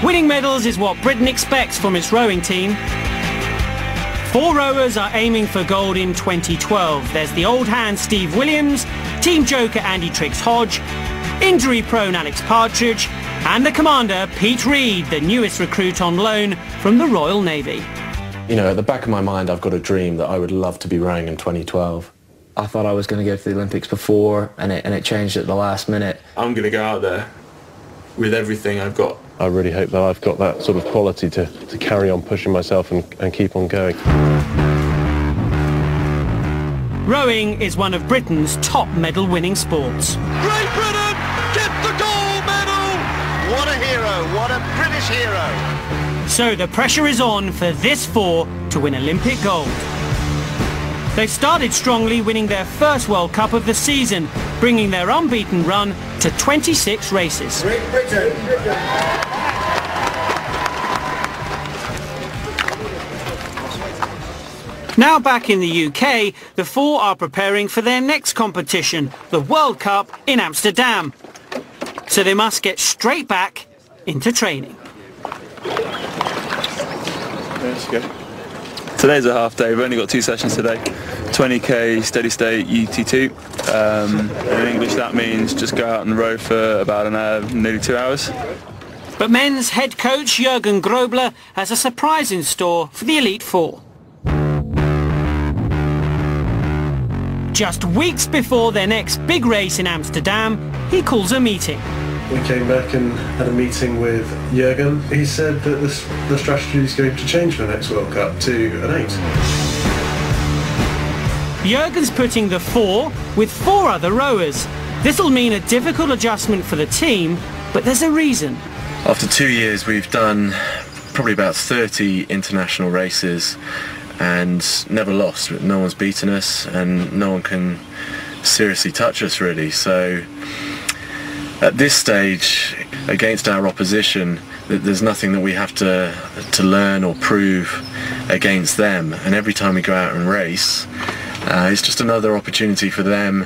Winning medals is what Britain expects from its rowing team. 4 rowers are aiming for gold in 2012. There's the old hand Steve Williams, team joker Andy Triggs-Hodge, injury-prone Alex Partridge, and the commander Pete Reed, the newest recruit on loan from the Royal Navy. You know, at the back of my mind, I've got a dream that I would love to be rowing in 2012. I thought I was going to go to the Olympics before, and it changed at the last minute. I'm going to go out there with everything I've got. I really hope that I've got that sort of quality to carry on pushing myself and keep on going. Rowing is one of Britain's top medal-winning sports. Great Britain get the gold medal! What a hero, what a British hero! So the pressure is on for this 4 to win Olympic gold. They've started strongly, winning their first World Cup of the season, bringing their unbeaten run to 26 races. Great Britain! Now back in the UK, the 4 are preparing for their next competition, the World Cup in Amsterdam. So they must get straight back into training. Let's go. Today's a half day, we've only got 2 sessions today. 20k steady state UT2. In English that means just go out and row for about an hour, nearly 2 hours. But men's head coach Jürgen Grobler has a surprise in store for the Elite 4. Just weeks before their next big race in Amsterdam, he calls a meeting. We came back and had a meeting with Jürgen. He said that the strategy is going to change for the next World Cup to an 8. Jürgen's putting the 4 with 4 other rowers. This'll mean a difficult adjustment for the team, but there's a reason. After 2 years, we've done probably about 30 international races and never lost. No one's beaten us and no one can seriously touch us, really. So at this stage, against our opposition, there's nothing that we have to learn or prove against them. And every time we go out and race, it's just another opportunity for them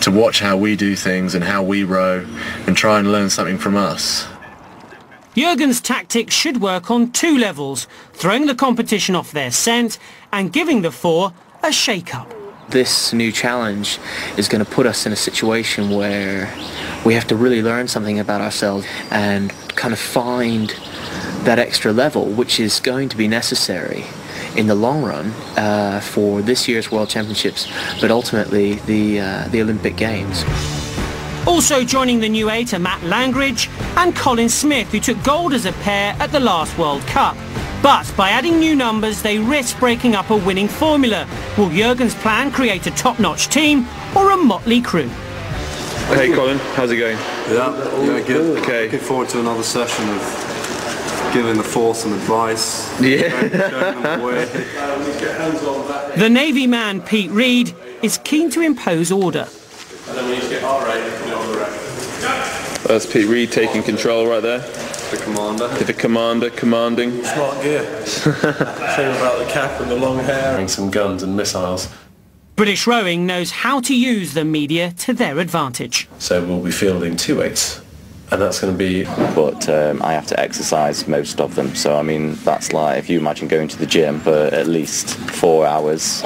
to watch how we do things and how we row and try and learn something from us. Jürgen's tactics should work on 2 levels, throwing the competition off their scent and giving the 4 a shake-up. This new challenge is going to put us in a situation where we have to really learn something about ourselves and kind of find that extra level, which is going to be necessary in the long run for this year's World Championships, but ultimately the Olympic Games. Also joining the new 8 are Matt Langridge and Colin Smith, who took gold as a pair at the last World Cup. But by adding new numbers, they risk breaking up a winning formula. Will Jürgen's plan create a top-notch team or a motley crew? Hey Colin, how's it going? Yeah, good. Okay. Looking forward to another session of giving the 4 some advice. Yeah. Showing them the way. The Navy man Pete Reed is keen to impose order. And then when you get our rate, you can do it on the rack. That's Pete Reed taking control right there. The commander. The commander commanding. Smart gear. Shame about the cap and the long hair. Some guns and missiles. British rowing knows how to use the media to their advantage. So we'll be fielding 2 8s. And that's going to be... But I have to exercise most of them. So, I mean, that's like, if you imagine going to the gym for at least 4 hours,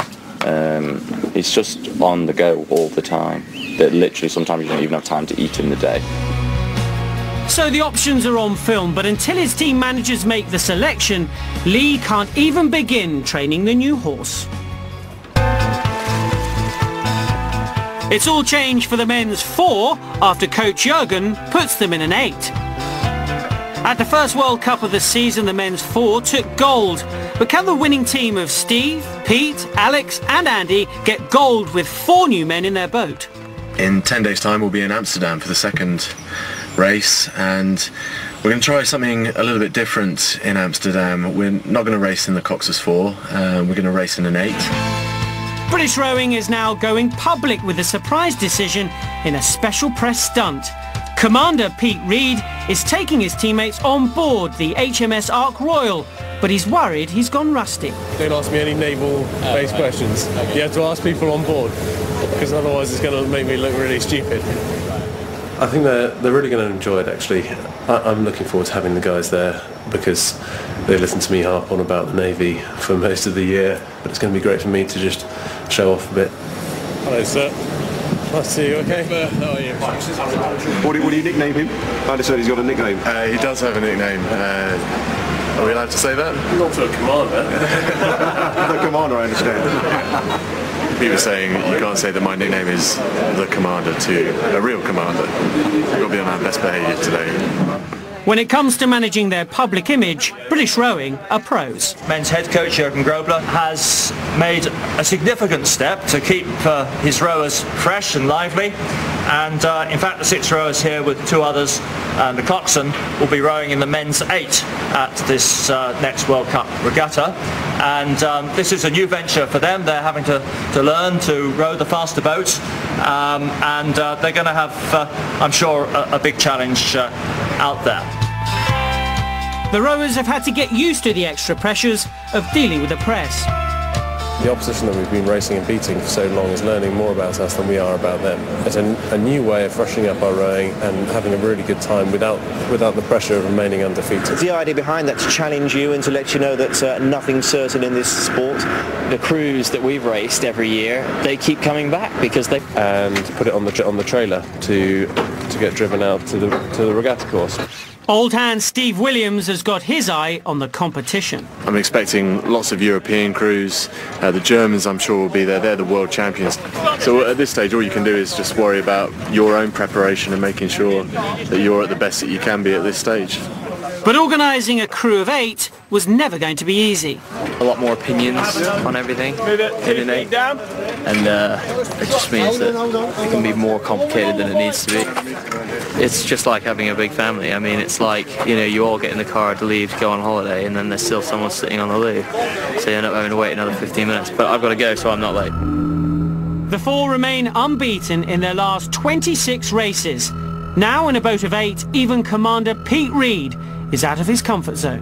it's just on the go all the time. That literally sometimes you don't even have time to eat in the day. So the options are on film, but until his team managers make the selection, Lee can't even begin training the new horse. It's all changed for the men's 4 after coach Jürgen puts them in an 8. At the first World Cup of the season, the men's 4 took gold. But can the winning team of Steve, Pete, Alex and Andy get gold with 4 new men in their boat? In 10 days' time, we'll be in Amsterdam for the second race, and we're going to try something a little bit different in Amsterdam. We're not going to race in the coxless 4, we're going to race in an 8. British rowing is now going public with a surprise decision in a special press stunt. Commander Pete Reed is taking his teammates on board the HMS Ark Royal, but he's worried he's gone rusty. Don't ask me any naval-based questions. You have to ask people on board, because otherwise it's going to make me look really stupid. I think they're really going to enjoy it, actually. I'm looking forward to having the guys there because they listen to me harp on about the Navy for most of the year, but it's going to be great for me to just show off a bit. Hello, sir. Nice to see you, okay? How are you? What do you nickname him? I just heard he's got a nickname. He does have a nickname. Are we allowed to say that? Not to a commander. The commander, I understand. He was saying you can't say that my nickname is the commander to a real commander. We've got to be on our best behaviour today. When it comes to managing their public image, British rowing are pros. Men's head coach Jürgen Grobler has made a significant step to keep his rowers fresh and lively, and in fact the 6 rowers here with 2 others and the coxswain will be rowing in the men's 8 at this next World Cup regatta, and this is a new venture for them. They're having to learn to row the faster boat, and they're going to have, I'm sure, a big challenge out there. The rowers have had to get used to the extra pressures of dealing with the press. The opposition that we've been racing and beating for so long is learning more about us than we are about them. It's a new way of freshening up our rowing and having a really good time without the pressure of remaining undefeated. The idea behind that to challenge you and to let you know that nothing's certain in this sport. The crews that we've raced every year, they keep coming back because they... And put it on the trailer to get driven out to the regatta course. Old hand Steve Williams has got his eye on the competition. I'm expecting lots of European crews. The Germans, I'm sure, will be there. They're the world champions. So at this stage, all you can do is just worry about your own preparation and making sure that you're at the best that you can be at this stage. But organising a crew of 8 was never going to be easy. A lot more opinions on everything in an 8, and it just means that it can be more complicated than it needs to be. It's just like having a big family. I mean, it's like, you know, you all get in the car to leave to go on holiday, and then there's still someone sitting on the loo, so you end up having to wait another 15 minutes. But I've got to go, so I'm not late. The 4 remain unbeaten in their last 26 races. Now in a boat of 8, even Commander Pete Reed is out of his comfort zone.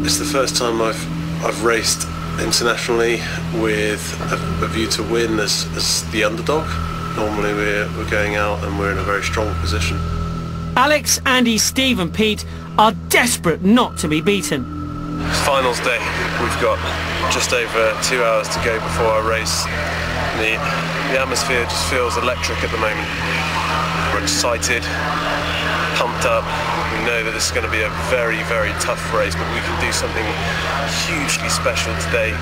It's the first time I've raced internationally with a view to win as the underdog. Normally we're going out and we're in a very strong position. Alex, Andy, Steve and Pete are desperate not to be beaten. Finals day. We've got just over 2 hours to go before our race. The atmosphere just feels electric at the moment. We're excited, pumped up. We know that this is going to be a very, very tough race, but we can do something hugely special today.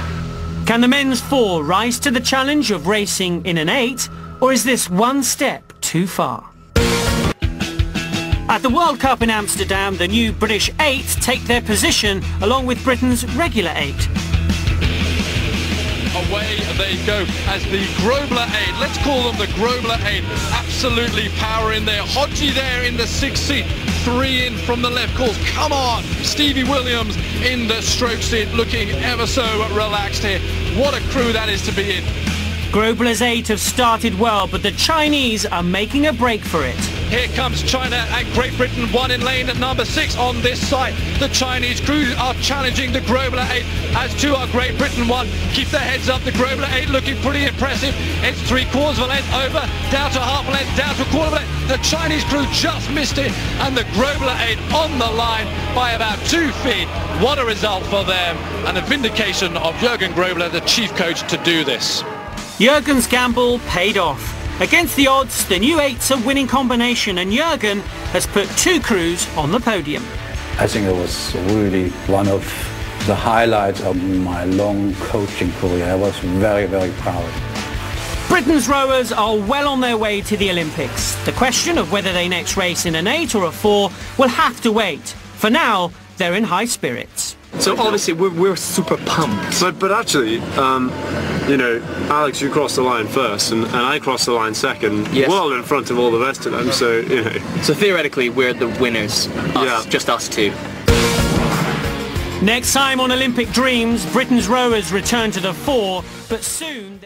Can the men's 4 rise to the challenge of racing in an 8, or is this one step too far? At the World Cup in Amsterdam, the new British 8 take their position along with Britain's regular 8. Away they go as the Grobler 8, let's call them the Grobler 8, absolutely powering there. Hodgy there in the 6th seat, 3 in from the left course. Come on, Stevie Williams in the stroke seat, looking ever so relaxed here. What a crew that is to be in. Grobler's 8 have started well, but the Chinese are making a break for it. Here comes China and Great Britain, 1 in lane at number 6 on this side. The Chinese crew are challenging the Grobler 8, as to our Great Britain 1. Keep their heads up, the Grobler 8 looking pretty impressive. It's 3/4 of a length over, down to half a length, down to a quarter of a length. The Chinese crew just missed it, and the Grobler 8 on the line by about 2 feet. What a result for them, and a vindication of Jürgen Grobler, the chief coach, to do this. Jürgen's gamble paid off. Against the odds, the new 8's a winning combination, and Jürgen has put 2 crews on the podium. I think it was really one of the highlights of my long coaching career. I was very, very proud. Britain's rowers are well on their way to the Olympics. The question of whether they next race in an 8 or a 4 will have to wait. For now, they're in high spirits. So obviously we're super pumped. But actually, you know, Alex, you crossed the line first, and I crossed the line second, yes. Well in front of all the rest of them. So you know. So theoretically, we're the winners. Just us 2. Next time on Olympic Dreams, Britain's rowers return to the 4, but soon...